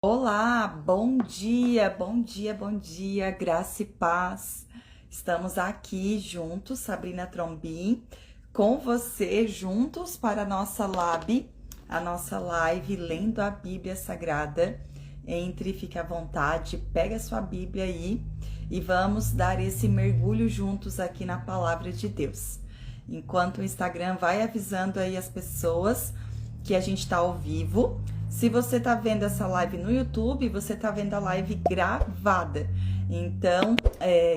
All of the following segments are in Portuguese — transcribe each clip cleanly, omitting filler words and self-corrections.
Olá, bom dia, bom dia, bom dia, graça e paz. Estamos aqui juntos, Sabrina Trombin, com você, juntos para a nossa live lendo a Bíblia Sagrada. Entre, fique à vontade, pega a sua Bíblia aí e vamos dar esse mergulho juntos aqui na Palavra de Deus. Enquanto o Instagram vai avisando aí as pessoas que a gente está ao vivo. Se você está vendo essa live no YouTube, você está vendo a live gravada. Então,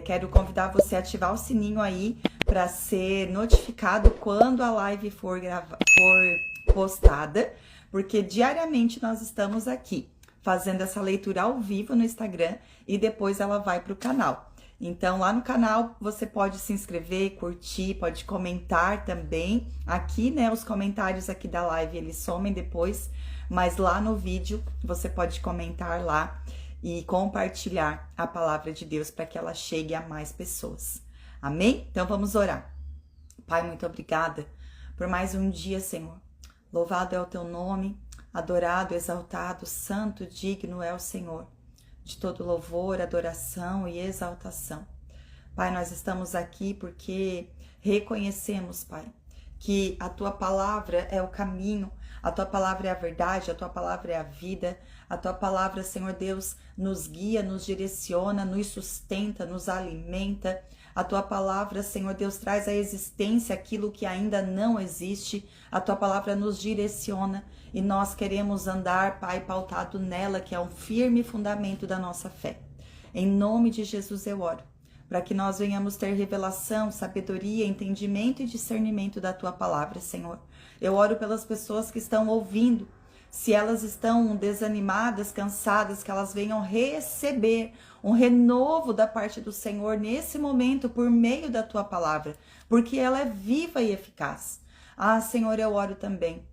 quero convidar você a ativar o sininho aí para ser notificado quando a live for postada, porque diariamente nós estamos aqui fazendo essa leitura ao vivo no Instagram e depois ela vai para o canal. Então, lá no canal, você pode se inscrever, curtir, pode comentar também. Aqui, né, os comentários aqui da live, eles somem depois, mas lá no vídeo, você pode comentar lá e compartilhar a palavra de Deus para que ela chegue a mais pessoas. Amém? Então, vamos orar. Pai, muito obrigada por mais um dia, Senhor. Louvado é o teu nome, adorado, exaltado, santo, digno é o Senhor de todo louvor, adoração e exaltação. Pai, nós estamos aqui porque reconhecemos, Pai, que a Tua palavra é o caminho, a Tua palavra é a verdade, a Tua palavra é a vida, a Tua palavra, Senhor Deus, nos guia, nos direciona, nos sustenta, nos alimenta. A Tua palavra, Senhor Deus, traz à existência aquilo que ainda não existe. A Tua palavra nos direciona e nós queremos andar, Pai, pautado nela, que é um firme fundamento da nossa fé. Em nome de Jesus eu oro, para que nós venhamos ter revelação, sabedoria, entendimento e discernimento da Tua palavra, Senhor. Eu oro pelas pessoas que estão ouvindo, se elas estão desanimadas, cansadas, que elas venham receber um renovo da parte do Senhor nesse momento por meio da Tua palavra, porque ela é viva e eficaz. Ah, Senhor, eu oro também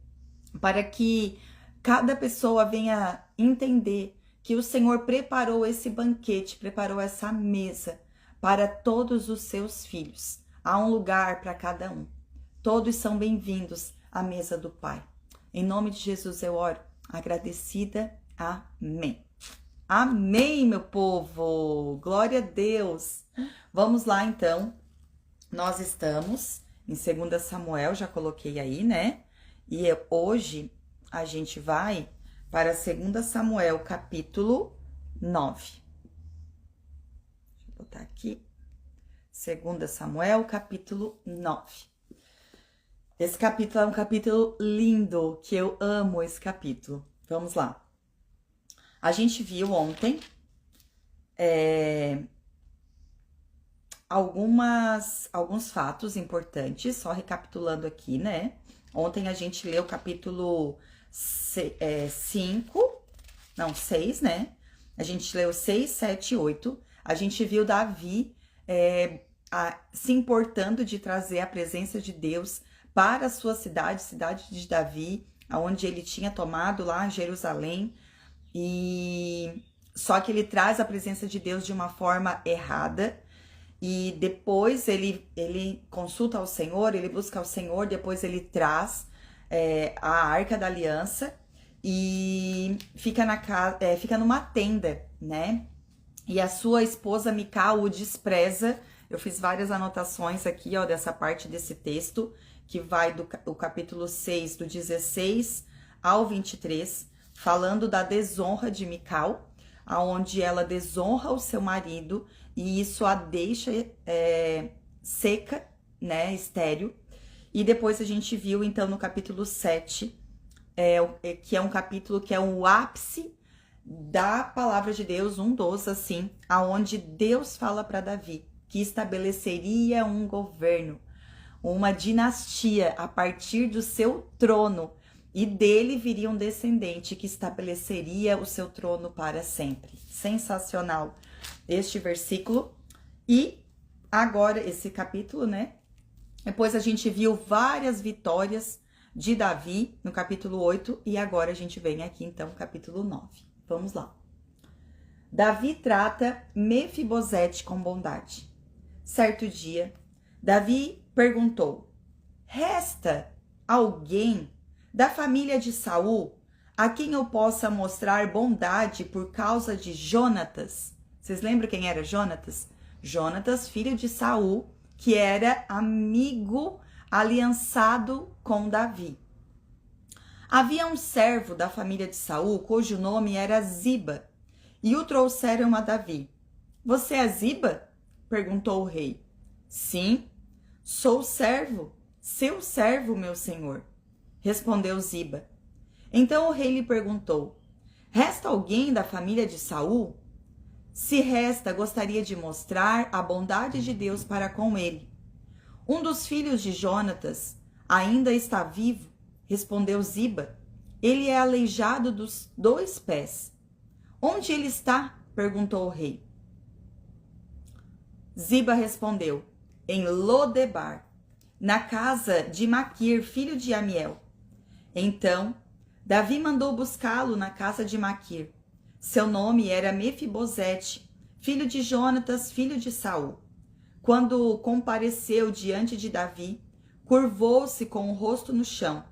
para que cada pessoa venha entender que o Senhor preparou esse banquete, preparou essa mesa para todos os seus filhos. Há um lugar para cada um. Todos são bem-vindos à mesa do Pai. Em nome de Jesus eu oro, agradecida. Amém. Amém, meu povo. Glória a Deus. Vamos lá, então. Nós estamos em 2 Samuel, já coloquei aí, né? E hoje a gente vai para 2 Samuel, capítulo 9. Deixa eu botar aqui. 2 Samuel, capítulo 9. Esse capítulo é um capítulo lindo, que eu amo esse capítulo. Vamos lá. A gente viu ontem alguns fatos importantes, só recapitulando aqui, né? Ontem a gente leu o capítulo 6, né? A gente leu 6, 7 e 8. A gente viu Davi se importando de trazer a presença de Deus para a sua cidade de Davi, onde ele tinha tomado lá Jerusalém. E só que ele traz a presença de Deus de uma forma errada. E depois ele consulta ao Senhor, ele busca ao Senhor, depois ele traz a Arca da Aliança e fica numa tenda, né? E a sua esposa Mical o despreza. Eu fiz várias anotações aqui, ó, dessa parte desse texto, que vai do capítulo 6, do 16 ao 23, falando da desonra de Mical, aonde ela desonra o seu marido e isso a deixa seca, né, estéril. E depois a gente viu, então, no capítulo 7, que é um capítulo que é o ápice da palavra de Deus, um dos, assim, aonde Deus fala para Davi que estabeleceria um governo, uma dinastia a partir do seu trono, e dele viria um descendente que estabeleceria o seu trono para sempre. Sensacional este versículo. E agora esse capítulo, né? Depois a gente viu várias vitórias de Davi no capítulo 8 e agora a gente vem aqui então no capítulo 9. Vamos lá. Davi trata Mefibosete com bondade. Certo dia, Davi perguntou: resta alguém da família de Saul a quem eu possa mostrar bondade por causa de Jonatas. Vocês lembram quem era Jonatas? Jonatas, filho de Saul, que era amigo aliançado com Davi. Havia um servo da família de Saul, cujo nome era Ziba, e o trouxeram a Davi. Você é Ziba? Perguntou o rei. Sim, sou servo, seu servo, meu senhor, respondeu Ziba. Então o rei lhe perguntou: resta alguém da família de Saul? Se resta, gostaria de mostrar a bondade de Deus para com ele. Um dos filhos de Jonatas ainda está vivo, respondeu Ziba. Ele é aleijado dos 2 pés. Onde ele está? Perguntou o rei. Ziba respondeu: em Lodebar, na casa de Maquir, filho de Amiel. Então, Davi mandou buscá-lo na casa de Maquir. Seu nome era Mefibosete, filho de Jonatas, filho de Saul. Quando compareceu diante de Davi, curvou-se com o rosto no chão.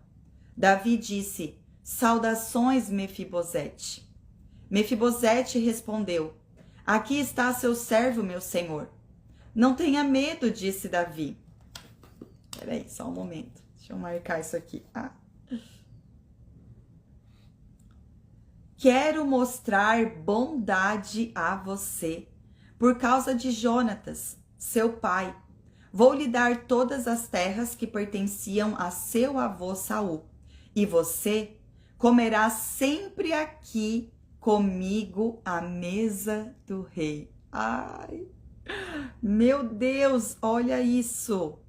Davi disse: saudações, Mefibosete. Mefibosete respondeu: aqui está seu servo, meu senhor. Não tenha medo, disse Davi. Peraí, só um momento. Deixa eu marcar isso aqui. Quero mostrar bondade a você, por causa de Jonatas, seu pai. Vou lhe dar todas as terras que pertenciam a seu avô Saul, e você comerá sempre aqui comigo à mesa do rei. Ai, meu Deus, olha isso.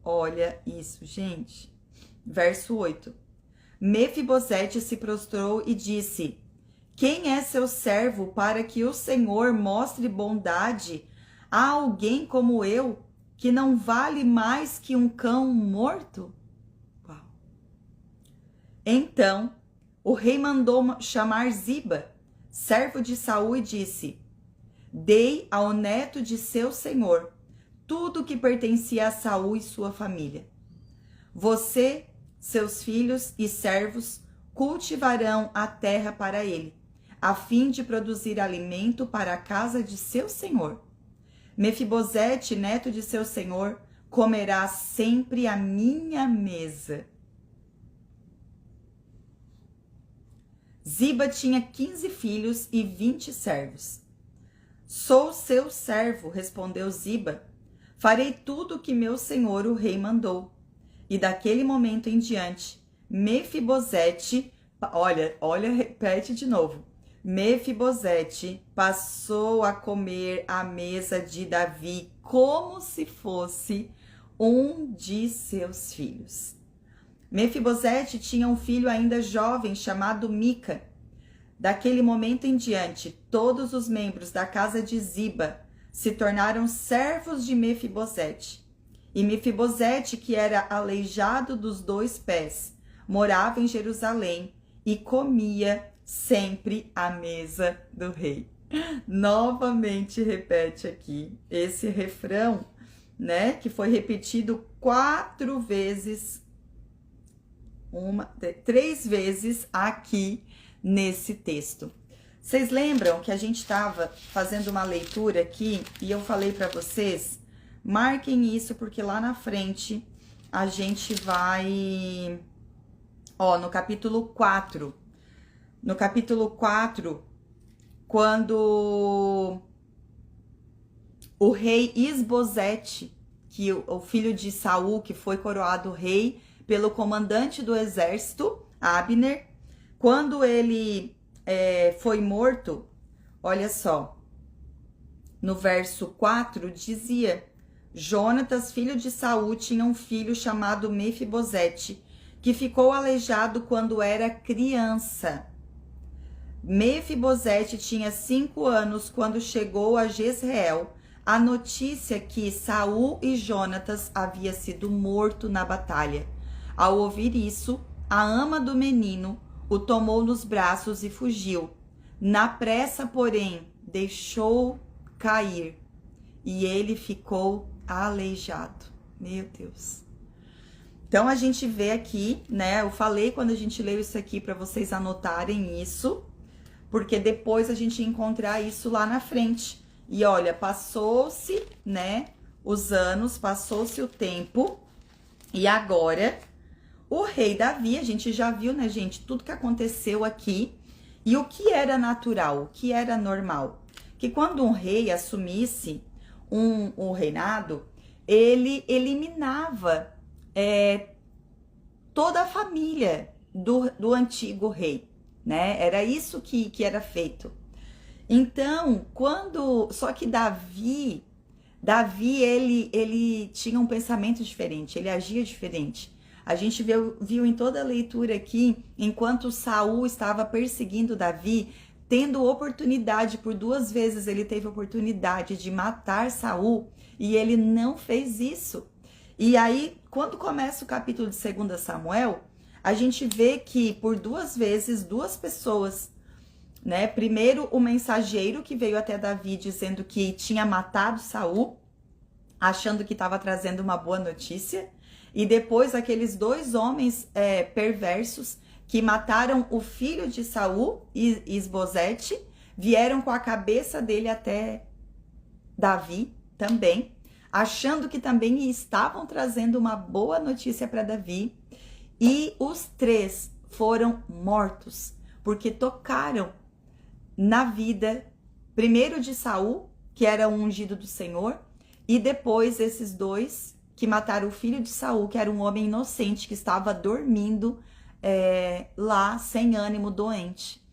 Olha isso, gente. Verso 8. Mefibosete se prostrou e disse: quem é seu servo para que o Senhor mostre bondade a alguém como eu, que não vale mais que um cão morto? Uau. Então, o rei mandou chamar Ziba, servo de Saul, e disse: dei ao neto de seu senhor tudo que pertencia a Saul e sua família. Você, seus filhos e servos cultivarão a terra para ele, a fim de produzir alimento para a casa de seu senhor. Mefibosete, neto de seu senhor, comerá sempre à minha mesa. Ziba tinha 15 filhos e 20 servos. Sou seu servo, respondeu Ziba. Farei tudo o que meu senhor o rei mandou. E daquele momento em diante, Mefibosete, olha, repete de novo. Mefibosete passou a comer à mesa de Davi como se fosse um de seus filhos. Mefibosete tinha um filho ainda jovem chamado Mica. Daquele momento em diante, todos os membros da casa de Ziba se tornaram servos de Mefibosete. E Mefibosete, que era aleijado dos 2 pés, morava em Jerusalém e comia sempre à mesa do rei. Novamente repete aqui esse refrão, né, que foi repetido 4 vezes, 3 vezes aqui nesse texto. Vocês lembram que a gente estava fazendo uma leitura aqui e eu falei para vocês, marquem isso porque lá na frente a gente vai, no capítulo 4. No capítulo 4, quando o rei Isbosete, que o filho de Saul, que foi coroado rei pelo comandante do exército, Abner, quando ele foi morto, olha só, no verso 4 dizia: Jonatas, filho de Saul, tinha um filho chamado Mefibosete, que ficou aleijado quando era criança. Mefibosete tinha 5 anos quando chegou a Jezreel a notícia que Saul e Jonatas havia sido morto na batalha. Ao ouvir isso, a ama do menino o tomou nos braços e fugiu. Na pressa, porém, deixou cair e ele ficou aleijado. Meu Deus. Então a gente vê aqui, né? Eu falei quando a gente leu isso aqui para vocês anotarem isso, porque depois a gente ia encontrar isso lá na frente. E olha, passou-se, né, os anos, passou-se o tempo, e agora o rei Davi, a gente já viu, né, gente, tudo que aconteceu aqui, e o que era natural, o que era normal. Que quando um rei assumisse o reinado, ele eliminava toda a família do antigo rei, né? Era isso que era feito. Então, só que Davi, ele tinha um pensamento diferente, ele agia diferente. A gente viu em toda a leitura aqui, enquanto Saul estava perseguindo Davi, tendo oportunidade, por 2 vezes ele teve oportunidade de matar Saul, e ele não fez isso. E aí, quando começa o capítulo de 2 Samuel, a gente vê que por 2 vezes, 2 pessoas, né? Primeiro, o mensageiro que veio até Davi dizendo que tinha matado Saul, achando que estava trazendo uma boa notícia. E depois, aqueles 2 homens perversos que mataram o filho de Saul, Isbosete, vieram com a cabeça dele até Davi também, achando que também estavam trazendo uma boa notícia para Davi. E os 3 foram mortos, porque tocaram na vida, primeiro de Saul, que era o ungido do Senhor, e depois esses 2 que mataram o filho de Saul, que era um homem inocente que estava dormindo lá, sem ânimo, doente.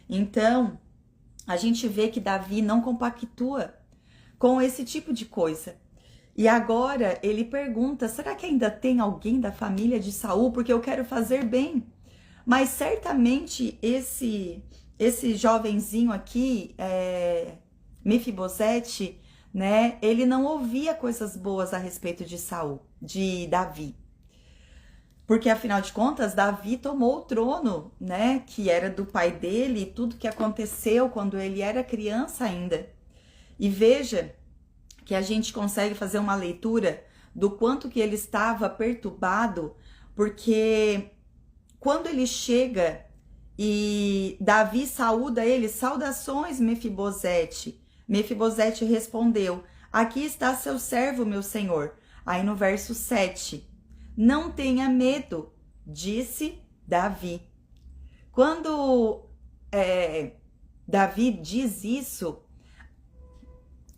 Então, a gente vê que Davi não compactua com esse tipo de coisa. E agora ele pergunta, será que ainda tem alguém da família de Saul? Porque eu quero fazer bem. Mas certamente esse jovenzinho aqui, Mefibosete, né? Ele não ouvia coisas boas a respeito de Saul, de Davi. Porque afinal de contas, Davi tomou o trono, né? Que era do pai dele, tudo que aconteceu quando ele era criança ainda. E veja que a gente consegue fazer uma leitura do quanto que ele estava perturbado, porque quando ele chega e Davi saúda ele, saudações, Mefibosete. Mefibosete respondeu, aqui está seu servo, meu senhor. Aí no verso 7, não tenha medo, disse Davi. Quando Davi diz isso,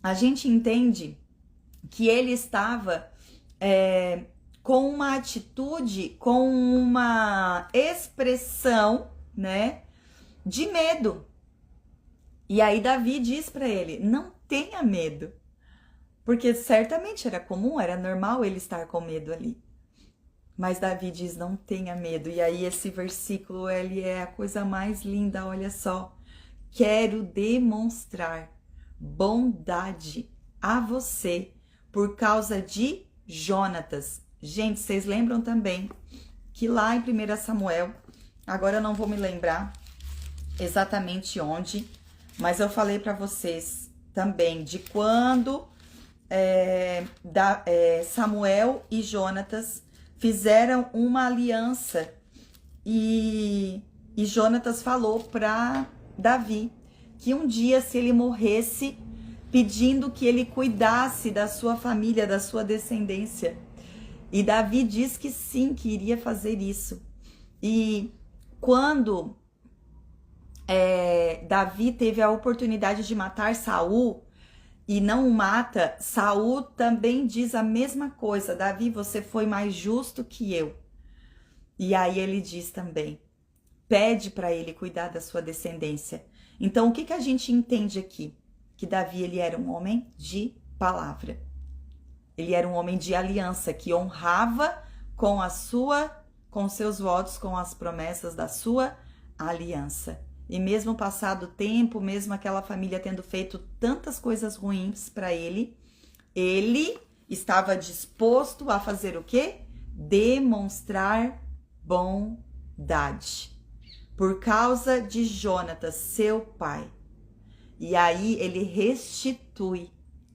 a gente entende que ele estava com uma atitude, com uma expressão, né, de medo. E aí Davi diz para ele, não tenha medo, porque certamente era comum, era normal ele estar com medo ali. Mas Davi diz, não tenha medo. E aí esse versículo, ele é a coisa mais linda, olha só. Quero demonstrar bondade a você por causa de Jonatas. Gente, vocês lembram também que lá em 1 Samuel, agora eu não vou me lembrar exatamente onde, mas eu falei para vocês também de quando Samuel e Jonatas fizeram uma aliança e Jonatas falou para Davi que um dia, se ele morresse, pedindo que ele cuidasse da sua família, da sua descendência. E Davi diz que sim, que iria fazer isso. E quando Davi teve a oportunidade de matar Saul e não o mata, Saul também diz a mesma coisa. Davi, você foi mais justo que eu. E aí ele diz também, pede para ele cuidar da sua descendência. Então, o que a gente entende aqui? Que Davi, ele era um homem de palavra. Ele era um homem de aliança, que honrava com seus votos, com as promessas da sua aliança. E mesmo passado o tempo, mesmo aquela família tendo feito tantas coisas ruins para ele, ele estava disposto a fazer o quê? Demonstrar bondade. Por causa de Jonatas, seu pai. E aí ele restitui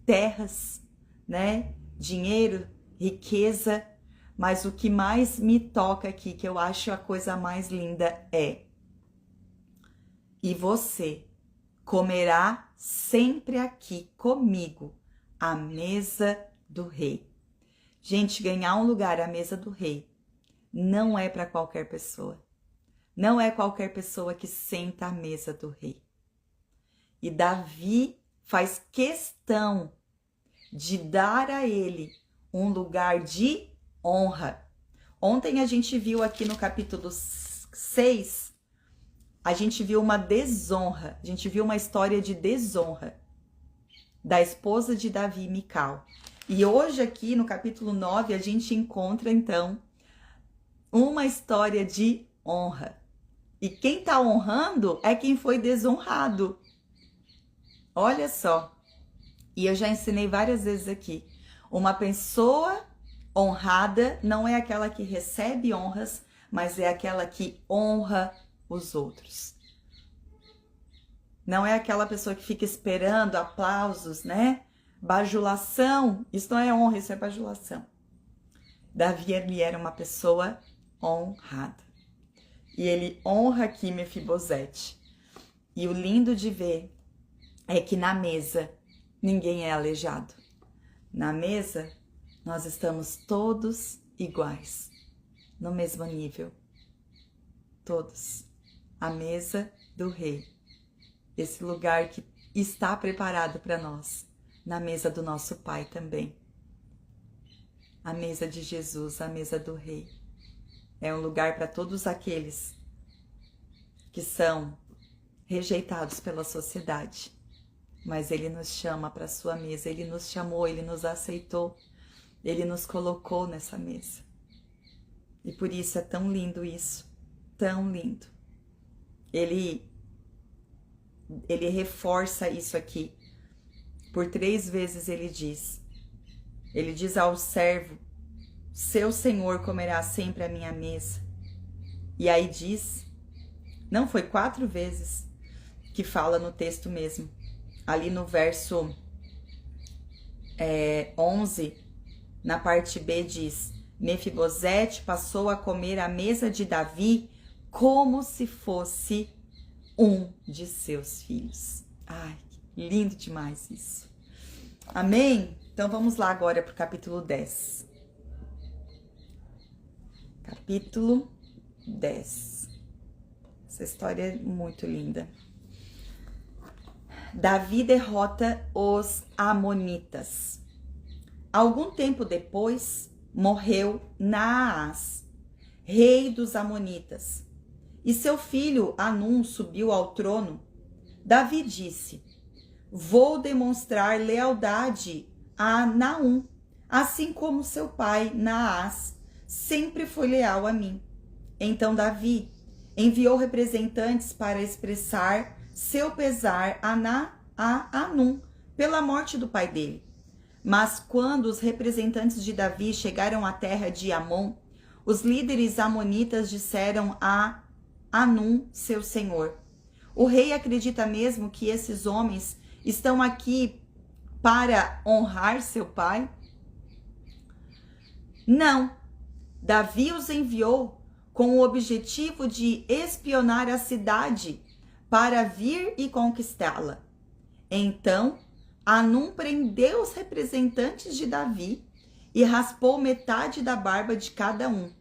terras, né? Dinheiro, riqueza, Mas o que mais me toca aqui, que eu acho a coisa mais linda é: e você comerá sempre aqui comigo à mesa do rei. Gente, ganhar um lugar à mesa do rei não é para qualquer pessoa. Não é qualquer pessoa que senta à mesa do rei. E Davi faz questão de dar a ele um lugar de honra. Ontem a gente viu aqui no capítulo 6, a gente viu uma desonra, a gente viu uma história de desonra da esposa de Davi, Mical. E hoje aqui no capítulo 9 a gente encontra então uma história de honra. E quem está honrando é quem foi desonrado. Olha só. E eu já ensinei várias vezes aqui. Uma pessoa honrada não é aquela que recebe honras, mas é aquela que honra os outros. Não é aquela pessoa que fica esperando aplausos, né? Bajulação. Isso não é honra, isso é bajulação. Davi, ele era uma pessoa honrada. E ele honra aqui Mefibosete. E o lindo de ver é que na mesa ninguém é aleijado. Na mesa nós estamos todos iguais, no mesmo nível. Todos. A mesa do rei. Esse lugar que está preparado para nós. Na mesa do nosso Pai também. A mesa de Jesus, a mesa do rei. É um lugar para todos aqueles que são rejeitados pela sociedade. Mas ele nos chama para sua mesa, ele nos chamou, ele nos aceitou, ele nos colocou nessa mesa. E por isso é tão lindo isso, tão lindo. Ele reforça isso aqui. Por 3 vezes ele diz ao servo: seu senhor comerá sempre à minha mesa. E aí diz, não foi 4 vezes que fala no texto mesmo. Ali no verso 11, na parte B diz: Mefibosete passou a comer à mesa de Davi como se fosse um de seus filhos. Ai, lindo demais isso. Amém? Então vamos lá agora para o capítulo 10. Capítulo 10. Essa história é muito linda. Davi derrota os amonitas. Algum tempo depois, morreu Naás, rei dos amonitas, e seu filho Anum subiu ao trono. Davi disse: vou demonstrar lealdade a Naum, assim como seu pai Naás sempre foi leal a mim. Então Davi enviou representantes para expressar seu pesar a Anum pela morte do pai dele. Mas quando os representantes de Davi chegaram à terra de Amon, os líderes amonitas disseram a Anum, seu senhor: o rei acredita mesmo que esses homens estão aqui para honrar seu pai? Não. Davi os enviou com o objetivo de espionar a cidade para vir e conquistá-la. Então, Anum prendeu os representantes de Davi e raspou metade da barba de cada um.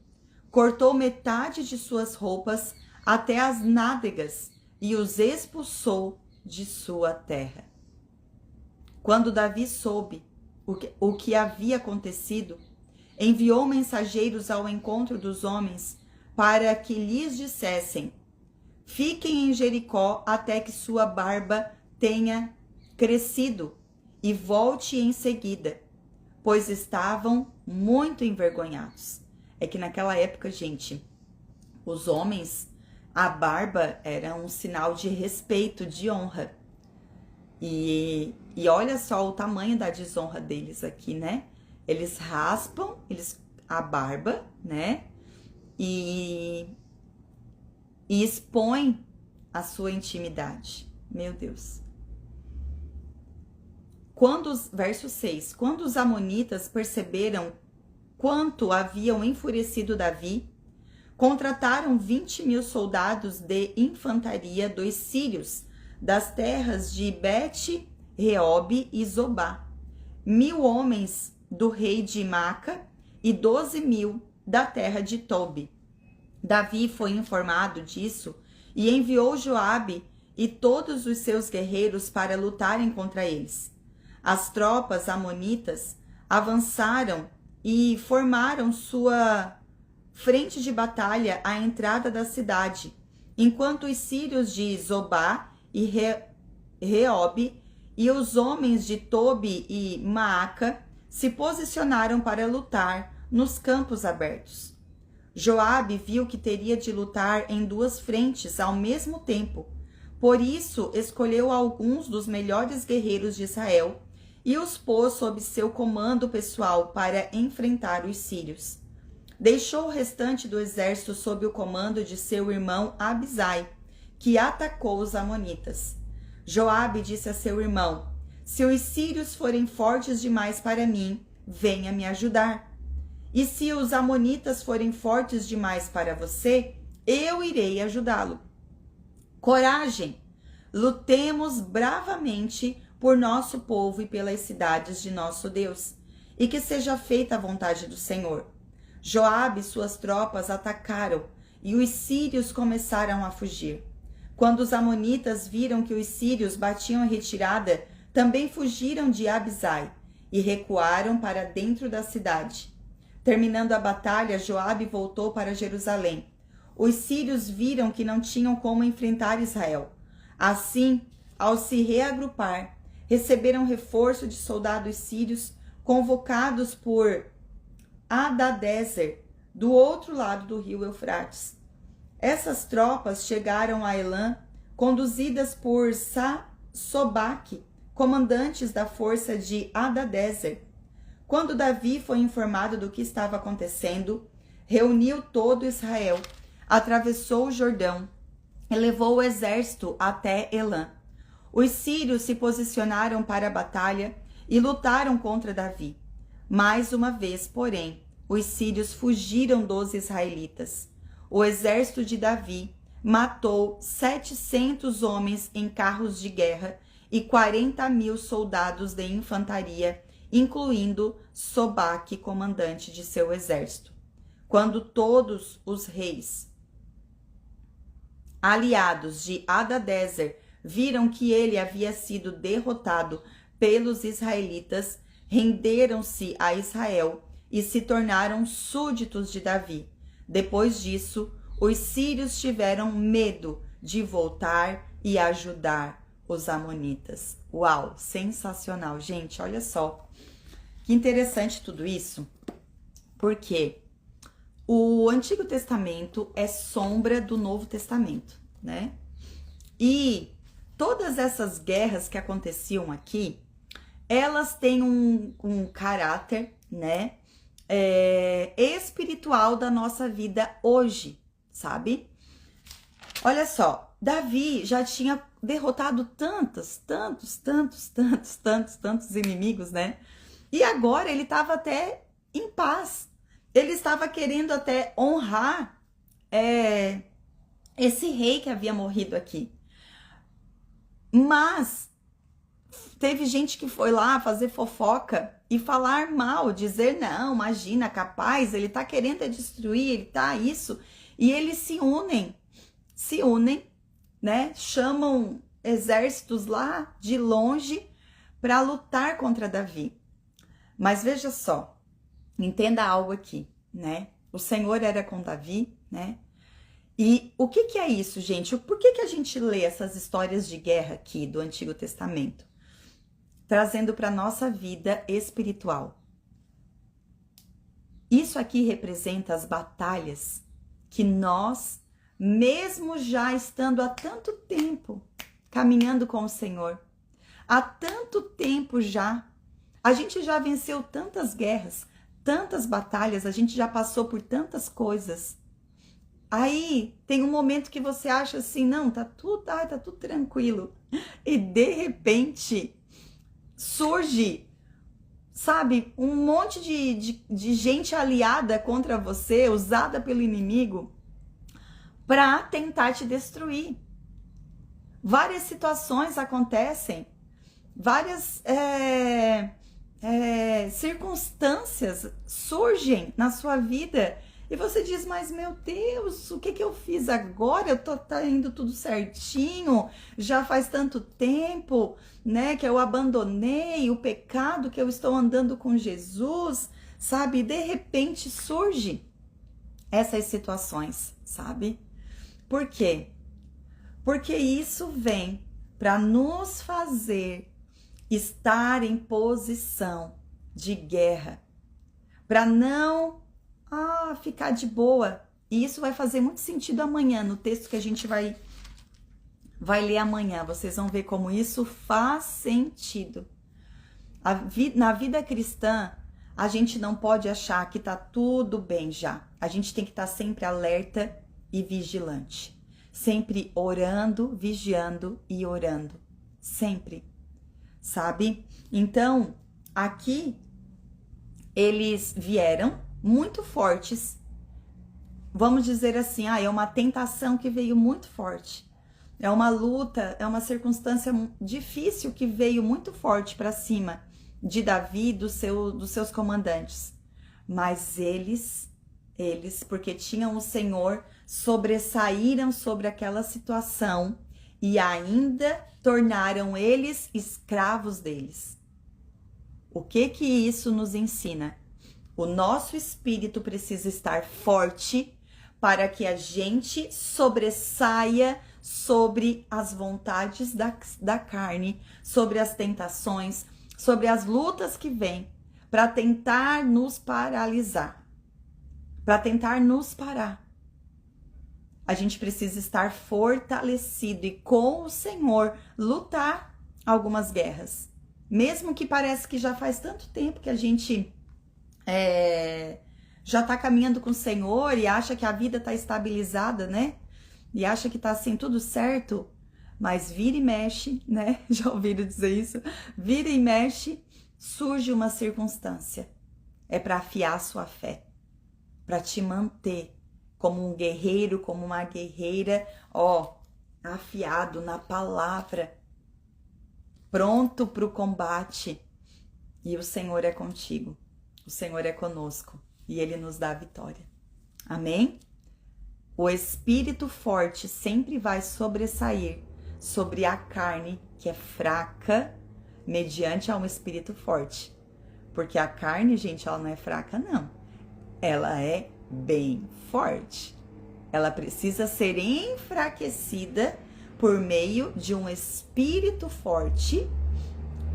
Cortou metade de suas roupas até as nádegas e os expulsou de sua terra. Quando Davi soube o que havia acontecido, enviou mensageiros ao encontro dos homens para que lhes dissessem: fiquem em Jericó até que sua barba tenha crescido e volte em seguida, pois estavam muito envergonhados. É que naquela época, gente, os homens, a barba era um sinal de respeito, de honra. E olha só o tamanho da desonra deles aqui, né? Eles raspam a barba, né? E expõem a sua intimidade. Meu Deus. Verso 6. Quando os amonitas perceberam quanto haviam enfurecido Davi, contrataram 20.000 soldados de infantaria dos sírios, das terras de Bet-Reob e Zobá, 1.000 homens do rei de Maca e 12.000 da terra de Tobi. Davi foi informado disso e enviou Joabe e todos os seus guerreiros para lutarem contra eles. As tropas amonitas avançaram e formaram sua frente de batalha à entrada da cidade, enquanto os sírios de Zobá e Reob e os homens de Tobi e Maaca se posicionaram para lutar nos campos abertos. Joabe viu que teria de lutar em 2 frentes ao mesmo tempo. Por isso, escolheu alguns dos melhores guerreiros de Israel e os pôs sob seu comando pessoal para enfrentar os sírios. Deixou o restante do exército sob o comando de seu irmão Abisai, que atacou os amonitas. Joabe disse a seu irmão: se os sírios forem fortes demais para mim, venha me ajudar. E se os amonitas forem fortes demais para você, eu irei ajudá-lo. Coragem! Lutemos bravamente por nosso povo e pelas cidades de nosso Deus, e que seja feita a vontade do Senhor. Joabe e suas tropas atacaram, e os sírios começaram a fugir. Quando os amonitas viram que os sírios batiam em retirada, também fugiram de Abisai e recuaram para dentro da cidade. Terminando a batalha, Joabe voltou para Jerusalém. Os sírios viram que não tinham como enfrentar Israel. Assim, ao se reagrupar, receberam reforço de soldados sírios convocados por Hadadezer, do outro lado do rio Eufrates. Essas tropas chegaram a Elã, conduzidas por Sobaque, comandantes da força de Hadadezer. Quando Davi foi informado do que estava acontecendo, reuniu todo Israel, atravessou o Jordão e levou o exército até Elã. Os sírios se posicionaram para a batalha e lutaram contra Davi. Mais uma vez, porém, os sírios fugiram dos israelitas. O exército de Davi matou 700 homens em carros de guerra e 40.000 soldados de infantaria, incluindo Sobaque, comandante de seu exército. Quando todos os reis aliados de Hadadezer viram que ele havia sido derrotado pelos israelitas, renderam-se a Israel e se tornaram súditos de Davi. Depois disso, os sírios tiveram medo de voltar e ajudar os amonitas. Uau, sensacional, gente, olha só. Que interessante tudo isso, porque o Antigo Testamento é sombra do Novo Testamento, né? E todas essas guerras que aconteciam aqui, elas têm um caráter, né, espiritual da nossa vida hoje, sabe? Olha só, Davi já tinha derrotado tantos inimigos, né? E agora ele estava até em paz. Ele estava querendo até honrar esse rei que havia morrido aqui. Mas teve gente que foi lá fazer fofoca e falar mal, dizer não, imagina, capaz, ele tá querendo destruir, ele tá isso. E eles se unem, né? Chamam exércitos lá de longe para lutar contra Davi. Mas veja só, entenda algo aqui, né? O Senhor era com Davi, né? E o que é isso, gente? Por que a gente lê essas histórias de guerra aqui do Antigo Testamento? Trazendo para a nossa vida espiritual. Isso aqui representa as batalhas que nós, mesmo já estando há tanto tempo caminhando com o Senhor, há tanto tempo já, a gente já venceu tantas guerras, tantas batalhas, a gente já passou por tantas coisas. Aí tem um momento que você acha assim, não, tá tudo tranquilo. E de repente surge sabe, um monte de gente aliada contra você, usada pelo inimigo, para tentar te destruir. Várias situações acontecem, várias circunstâncias surgem na sua vida e você diz, mas meu Deus, o que que eu fiz agora? Tá indo tudo certinho, já faz tanto tempo, né, que eu abandonei o pecado, que eu estou andando com Jesus, sabe? E de repente surge essas situações, sabe? Por quê? Porque isso vem para nos fazer estar em posição de guerra, para não ficar de boa. E isso vai fazer muito sentido amanhã, no texto que a gente vai ler amanhã. Vocês vão ver como isso faz sentido. Na vida cristã, a gente não pode achar que tá tudo bem já. A gente tem que estar sempre alerta e vigilante. Sempre orando, vigiando e orando. Sempre. Sabe? Então, aqui, eles vieram muito fortes. Vamos dizer assim, é uma tentação que veio muito forte. É uma luta, é uma circunstância difícil que veio muito forte para cima de Davi, dos seus comandantes. Mas eles, porque tinham o Senhor, sobressaíram sobre aquela situação e ainda tornaram eles escravos deles. O que isso nos ensina? O nosso espírito precisa estar forte para que a gente sobressaia sobre as vontades da carne, sobre as tentações, sobre as lutas que vêm, para tentar nos paralisar, para tentar nos parar. A gente precisa estar fortalecido e com o Senhor lutar algumas guerras. Mesmo que parece que já faz tanto tempo que a gente já tá caminhando com o Senhor e acha que a vida tá estabilizada, né? E acha que tá assim tudo certo, mas vira e mexe, né? Já ouviram dizer isso? Vira e mexe, surge uma circunstância. É para afiar a sua fé, para te manter como um guerreiro, como uma guerreira, afiado na palavra, pronto para o combate. E o Senhor é contigo, o Senhor é conosco e Ele nos dá a vitória. Amém? O espírito forte sempre vai sobressair sobre a carne que é fraca, mediante a um espírito forte. Porque a carne, gente, ela não é fraca, não. Ela é bem forte. Ela precisa ser enfraquecida por meio de um espírito forte,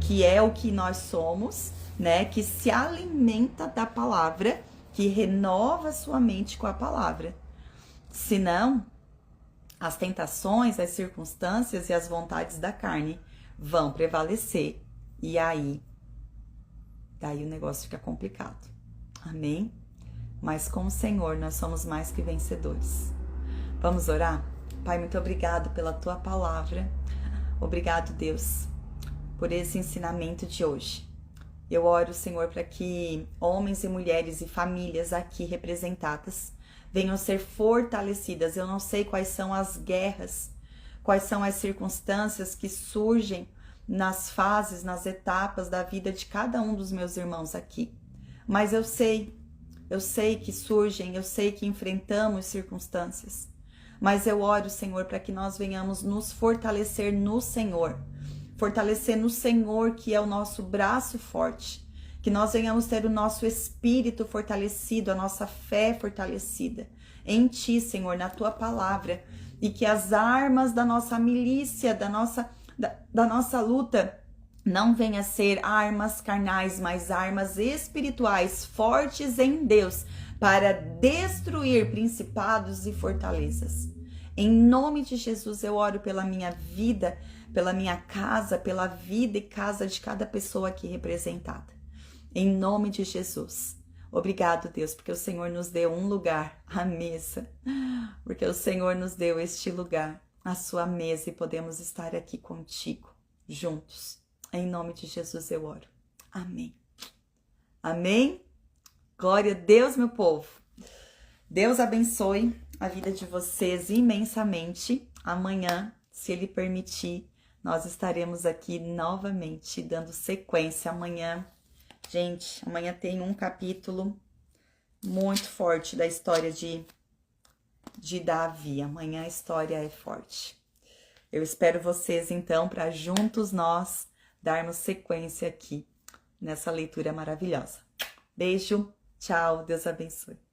que é o que nós somos, né? Que se alimenta da palavra, que renova sua mente com a palavra. Senão, as tentações, as circunstâncias e as vontades da carne vão prevalecer. E aí, daí o negócio fica complicado. Amém? Mas com o Senhor nós somos mais que vencedores. Vamos orar? Pai, muito obrigado pela tua palavra. Obrigado, Deus, por esse ensinamento de hoje. Eu oro, Senhor, para que homens e mulheres e famílias aqui representadas venham ser fortalecidas. Eu não sei quais são as guerras, quais são as circunstâncias que surgem nas fases, nas etapas da vida de cada um dos meus irmãos aqui. Mas eu sei que surgem, eu sei que enfrentamos circunstâncias. Mas eu oro, Senhor, para que nós venhamos nos fortalecer no Senhor. Fortalecer no Senhor, que é o nosso braço forte. Que nós venhamos ter o nosso espírito fortalecido, a nossa fé fortalecida em Ti, Senhor, na Tua palavra. E que as armas da nossa milícia, da nossa luta, não venham a ser armas carnais, mas armas espirituais fortes em Deus, para destruir principados e fortalezas. Em nome de Jesus, eu oro pela minha vida, pela minha casa, pela vida e casa de cada pessoa aqui representada. Em nome de Jesus. Obrigado, Deus, porque o Senhor nos deu um lugar, a mesa. Porque o Senhor nos deu este lugar, a sua mesa, e podemos estar aqui contigo, juntos. Em nome de Jesus eu oro. Amém. Amém? Glória a Deus, meu povo. Deus abençoe a vida de vocês imensamente. Amanhã, se Ele permitir, nós estaremos aqui novamente dando sequência. Amanhã, gente, amanhã tem um capítulo muito forte da história de Davi. Amanhã a história é forte. Eu espero vocês, então, para juntos nós darmos sequência aqui nessa leitura maravilhosa. Beijo, tchau, Deus abençoe.